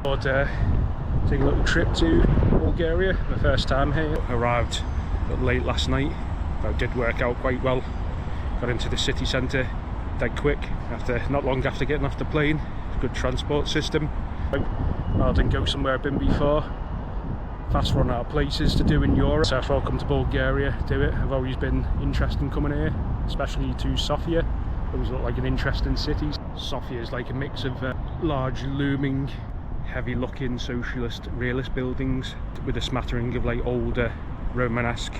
But take a little trip to Bulgaria, my first time here. Arrived late last night, but it did work out quite well. Got into the city centre dead quick, not long after getting off the plane. Good transport system. Rather than go somewhere I've been before, fast run out of places to do in Europe. So if I come to Bulgaria, do it. I've always been interested in coming here, especially to Sofia. Always looked like an interesting city. Sofia is like a mix of large, looming, heavy-looking socialist realist buildings with a smattering of like older Romanesque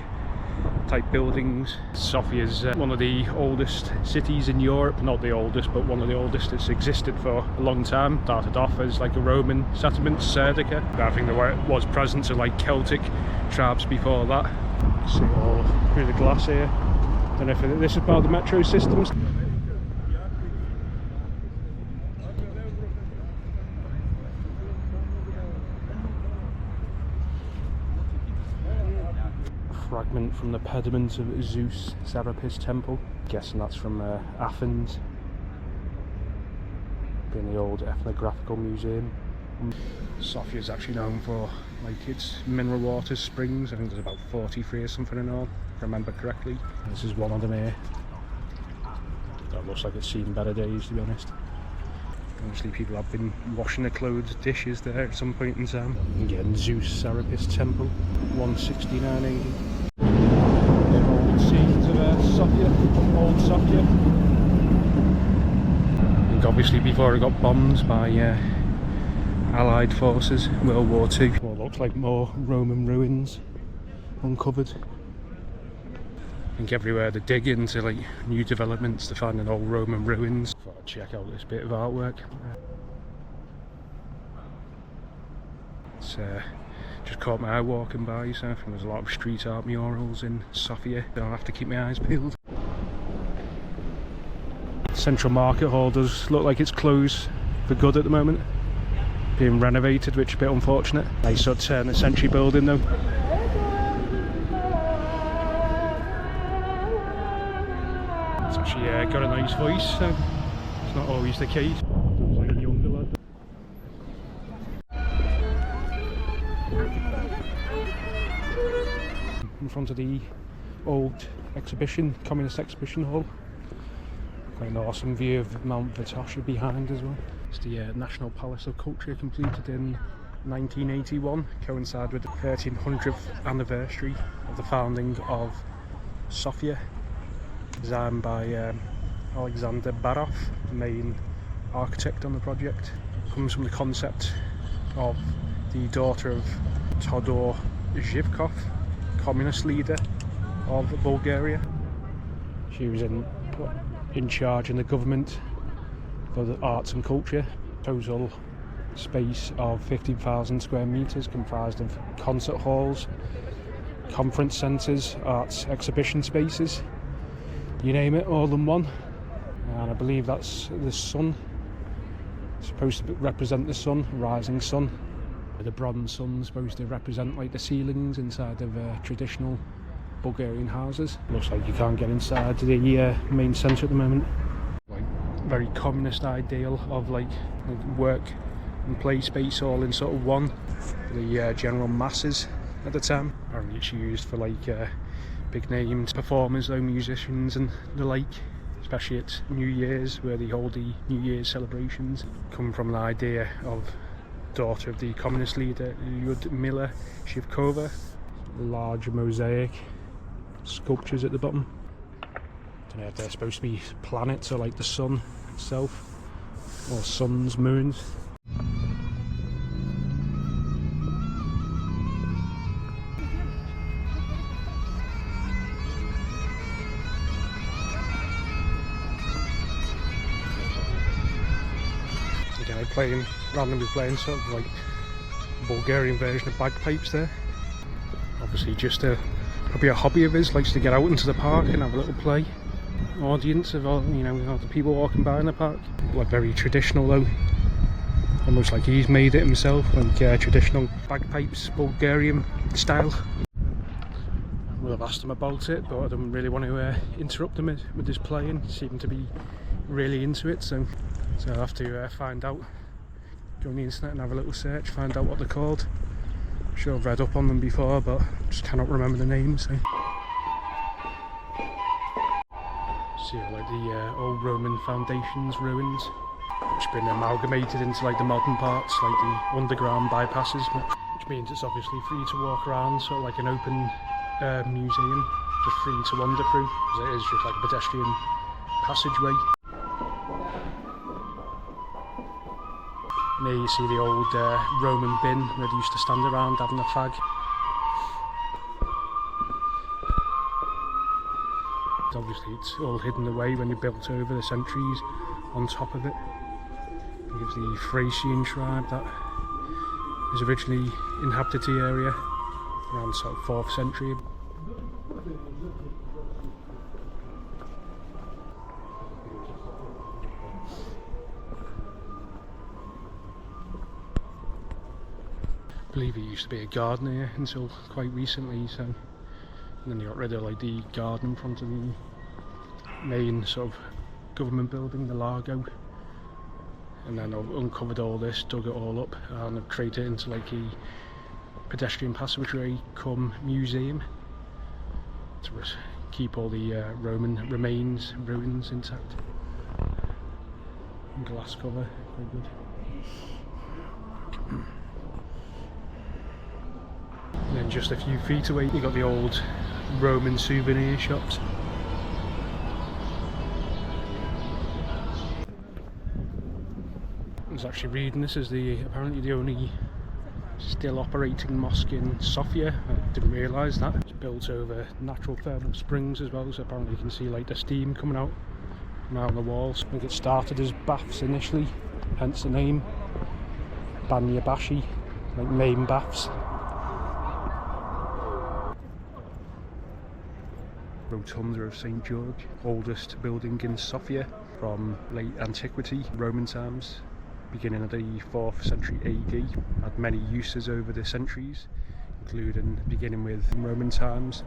type buildings. Sofia is one of the oldest cities in Europe, not the oldest, but one of the oldest that's existed for a long time. Started off as like a Roman settlement, Serdica. I think there was presence of like Celtic tribes before that. See it all through the glass here. Don't know if this is part of the metro systems. Fragment from the pediment of Zeus Serapis temple. Guessing that's from Athens. Being the old ethnographical museum. Sofia is actually known for like its mineral water springs. I think there's about 43 or something in all, if I remember correctly. This is one of them here. That looks like it's seen better days, to be honest. Obviously people have been washing their clothes, dishes there at some point in time. Again, Zeus Serapis temple, 169 AD. Old scenes of Sofia, old Sofia. I think obviously before it got bombed by Allied forces in World War II. Well, looks like more Roman ruins uncovered. I think everywhere they dig into like new developments, they're finding old Roman ruins. Thought I'd check out this bit of artwork. It's just caught my eye walking by, so I think there's a lot of street art murals in Sofia. I'll have to keep my eyes peeled. Central Market Hall does look like it's closed for good at the moment. Being renovated, which is a bit unfortunate. Nice sort of turn of century building though. It's actually got a nice voice, so it's not always the case. Looks like a younger lad. In front of the old communist exhibition hall. Quite an awesome view of Mount Vitosha behind as well. It's the National Palace of Culture, completed in 1981, coincide with the 1300th anniversary of the founding of Sofia. Designed by Alexander Barov, the main architect on the project. Comes from the concept of the daughter of Todor Zhivkov, communist leader of Bulgaria. She was in charge in the government for the arts and culture. Total space of 15,000 square metres, comprised of concert halls, conference centres, arts exhibition spaces. You name it, all in one. And I believe that's the sun. It's supposed to represent the sun, rising sun. The bronze sun's supposed to represent like the ceilings inside of traditional Bulgarian houses. Looks like you can't get inside the main centre at the moment. Like very communist ideal of like work and play space all in sort of one for the general masses at the time. Apparently it's used for like big named performers, though, musicians and the like, especially at New Year's, where they hold the New Year's celebrations. Come from an idea of daughter of the communist leader Lyudmila Zhivkova. Large mosaic sculptures at the bottom. Don't know if they're supposed to be planets or like the sun itself, or suns, moons. Randomly playing sort of like Bulgarian version of bagpipes there. Obviously just probably a hobby of his, likes to get out into the park and have a little play. Audience of all, you know, all the people walking by in the park. Like very traditional though, almost like he's made it himself, like traditional bagpipes, Bulgarian style. We'll have asked him about it, but I don't really want to interrupt him with his playing. He seemed to be really into it, so I'll have to find out go on the internet and have a little search, find out what they're called. I'm sure I've read up on them before, but just cannot remember the names. So. See, like the old Roman foundations ruins, which have been amalgamated into like the modern parts, like the underground bypasses, which means it's obviously free to walk around, sort of like an open museum, just free to wander through, because it is just like a pedestrian passageway. And there you see the old Roman bin where they used to stand around having a fag. Obviously it's all hidden away when they built over the centuries on top of it. It gives the Thracian tribe that was originally inhabited the area around sort of 4th century. I believe it used to be a garden here until quite recently, so and then they got rid of like the garden in front of the main sort of government building, the Largo, and then I've uncovered all this, dug it all up, and I've created it into like a pedestrian passageway come museum to keep all the Roman ruins intact. And glass cover, very good. And then just a few feet away you got the old Roman souvenir shops. I was actually reading this as apparently the only still operating mosque in Sofia. I didn't realise that. It's built over natural thermal springs as well, so apparently you can see like the steam coming out from out on the walls. I think it started as baths initially, hence the name Banyabashi, like main baths. Rotunda of St George, oldest building in Sofia from late antiquity, Roman times, beginning of the 4th century AD. Had many uses over the centuries, including beginning with Roman times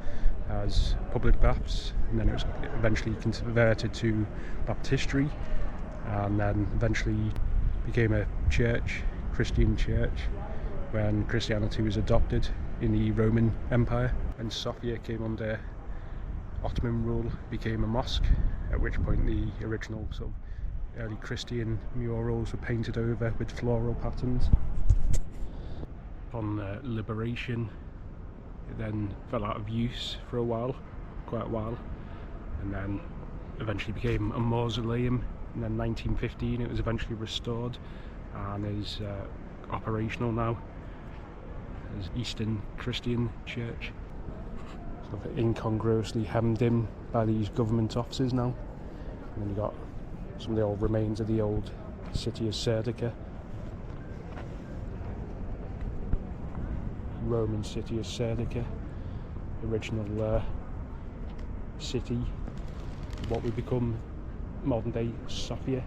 as public baths, and then it was eventually converted to baptistry, and then eventually became a church, Christian church, when Christianity was adopted in the Roman Empire. When Sofia came under Ottoman rule, became a mosque, at which point the original sort of early Christian murals were painted over with floral patterns. On liberation, it then fell out of use for quite a while, and then eventually became a mausoleum. And then 1915 it was eventually restored and is operational now as Eastern Christian Church. Sort of incongruously hemmed in by these government offices now. And then you got some of the old remains of the old city of Serdica. Roman city of Serdica, original city, what would become modern day Sofia.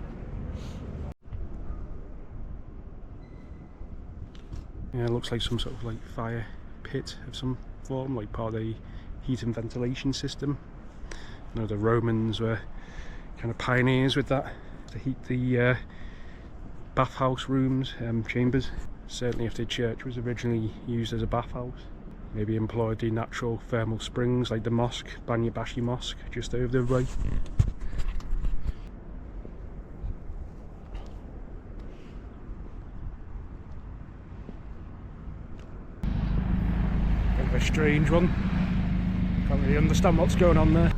Yeah, it looks like some sort of like fire pit of some form, like part of the heat and ventilation system. You know, the Romans were kind of pioneers with that, to heat the bathhouse rooms, chambers. Certainly if the church was originally used as a bathhouse, maybe employed the natural thermal springs like the mosque, Banyabashi Mosque, just over the way. Kind of a strange one. Can't really understand what's going on there.